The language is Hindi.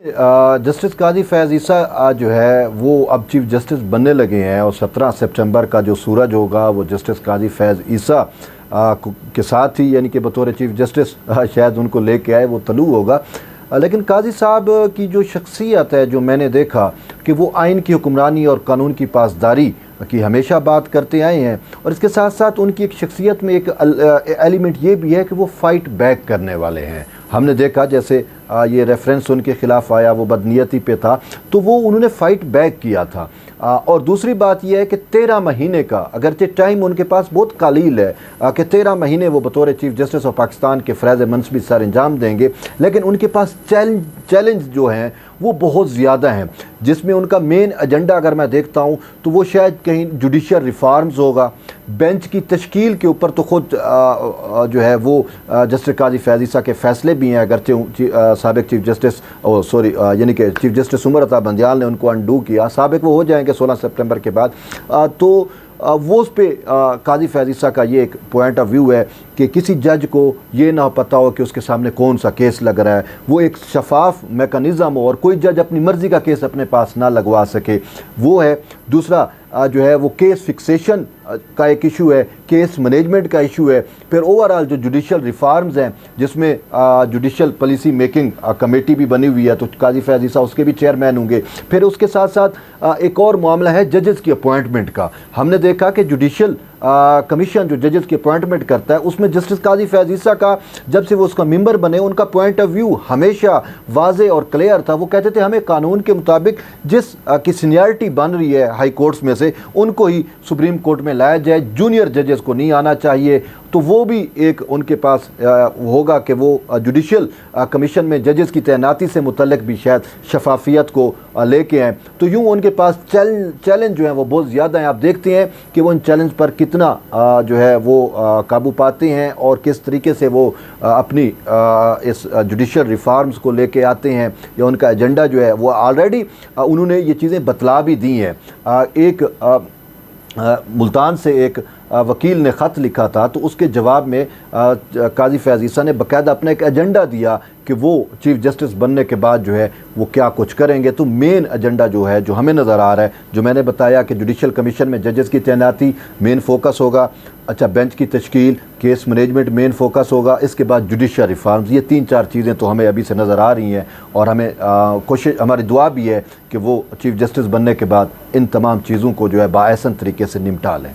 जस्टिस काजी फैज़ ईसा जो है वो अब चीफ जस्टिस बनने लगे हैं और 17 सितंबर का जो सूरज होगा वो जस्टिस काजी फैज़ ईसा के साथ ही यानी कि बतौर चीफ जस्टिस शायद उनको लेके आए वो तलू होगा। लेकिन काजी साहब की जो शख्सियत है, जो मैंने देखा कि वो आइन की हुक्मरानी और कानून की पासदारी की हमेशा बात करते आए हैं, और इसके साथ साथ उनकी एक शख्सियत में एक एलिमेंट ये भी है कि वो फ़ाइट बैक करने वाले हैं। हमने देखा जैसे ये रेफरेंस उनके ख़िलाफ़ आया वो बदनीयती पे था, तो वो उन्होंने फ़ाइट बैक किया था। और दूसरी बात यह है कि 13 महीने का, अगरचे टाइम उनके पास बहुत कलील है कि 13 महीने वो बतौर चीफ जस्टिस ऑफ पाकिस्तान के फ़राज़ मनसबी सर अंजाम देंगे, लेकिन उनके पास चैलेंज जो हैं वो बहुत ज़्यादा हैं, जिसमें उनका मेन एजेंडा अगर मैं देखता हूँ तो वो शायद कहीं जुडिशल रिफॉर्म्स होगा। बेंच की तश्कील के ऊपर तो ख़ुद जो है वो जस्टिस काजी फैज़ ईसा के फ़ैसले भी हैं, अगरचे साबिक़ चीफ जस्टिस यानी कि चीफ जस्टिस उमर अता बंदियाल ने उनको अनडू किया, साबिक़ वो हो जाएंगे 16 सितंबर के बाद। तो वो उस पर काजी फैज़ ईसा का ये एक पॉइंट ऑफ व्यू है कि किसी जज को ये ना पता हो कि उसके सामने कौन सा केस लग रहा है, वो एक शफाफ मेकनिज़म हो और कोई जज अपनी मर्ज़ी का केस अपने पास ना लगवा सके, वो है। दूसरा जो है वो केस फिक्सेशन का एक इशू है, केस मैनेजमेंट का इशू है। फिर ओवरऑल जो जुडिशल रिफॉर्म्स हैं जिसमें जुडिशल पॉलिसी मेकिंग कमेटी भी बनी हुई है, तो काजी फैज़ ईसा उसके भी चेयरमैन होंगे। फिर उसके साथ साथ एक और मामला है जजेस की अपॉइंटमेंट का। हमने देखा कि जुडिशल कमीशन जो जजेस की अपॉइंटमेंट करता है उसमें जस्टिस काजी फैज़ ईसा का जब से वो उसका मेंबर बने उनका पॉइंट ऑफ व्यू हमेशा वाज़े और क्लियर था। वो कहते थे हमें कानून के मुताबिक जिस की सीनियरिटी बन रही है हाई कोर्ट्स में से उनको ही सुप्रीम कोर्ट में लाया जाए, जूनियर जजेस को नहीं आना चाहिए। तो वो भी एक उनके पास होगा कि वो जुडिशल कमीशन में जजेस की तैनाती से मुतल्लिक भी शायद शफाफियत को लेके आएँ। तो यूँ उनके पास चैलेंज जो है वो बहुत ज़्यादा हैं। आप देखते हैं कि वो उन चैलेंज पर कितना जो है वो काबू पाते हैं और किस तरीके से वो अपनी इस जुडिशल रिफॉर्म्स को लेके आते हैं, या उनका एजेंडा जो है वो ऑलरेडी उन्होंने ये चीज़ें बतला भी दी हैं। एक मुल्तान से एक वकील ने ख़त लिखा था, तो उसके जवाब में काजी फैज़ ईसा ने बाकायदा अपना एक एजेंडा दिया कि वो चीफ जस्टिस बनने के बाद जो है वो क्या कुछ करेंगे। तो मेन एजेंडा जो है जो हमें नज़र आ रहा है, जो मैंने बताया कि जुडिशल कमीशन में जजेस की तैनाती मेन फोकस होगा, अच्छा बेंच की तश्कील, केस मैनेजमेंट मेन फोकस होगा, इसके बाद जुडिशल रिफॉर्म्स, ये 3-4 चीज़ें तो हमें अभी से नज़र आ रही हैं। और हमें कोशिश, हमारी दुआ भी है कि वो चीफ जस्टिस बनने के बाद इन तमाम चीज़ों को जो है बाअहसन तरीके से निपटा लें।